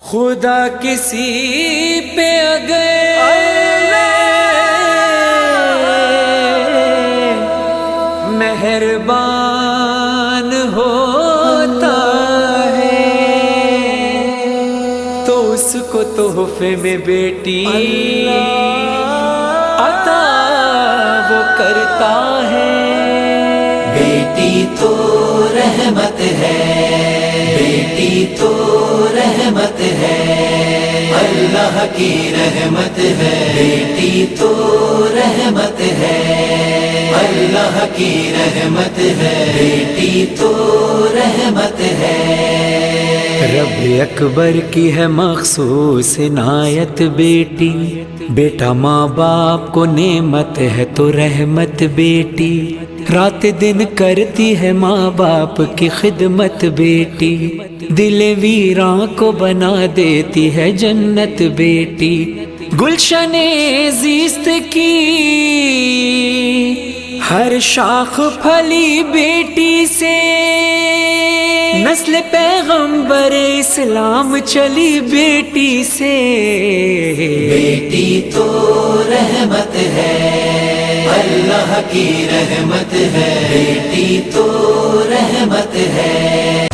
खुदा किसी पे अगर मेहरबान होता है तो उसको तोहफे में बेटी अता वो करता है। बेटी तो रहमत है, बेटी तो रहमत है, अल्लाह की रहमत है। बेटी तो रहमत है, अल्लाह की रहमत है। बेटी तो रहमत है। रब अकबर की है मखसूस इनायत बेटी, बेटा माँ बाप को नेमत है तो रहमत बेटी, रात दिन करती है माँ बाप की खिदमत बेटी, दिल वीरां को बना देती है जन्नत बेटी, गुलशने ज़िस्त की हर शाख फली बेटी से, नस्ल पैगंबर इस्लाम चली बेटी से। बेटी तो रहमत है, अल्लाह की रहमत है। बेटी तो रहमत है।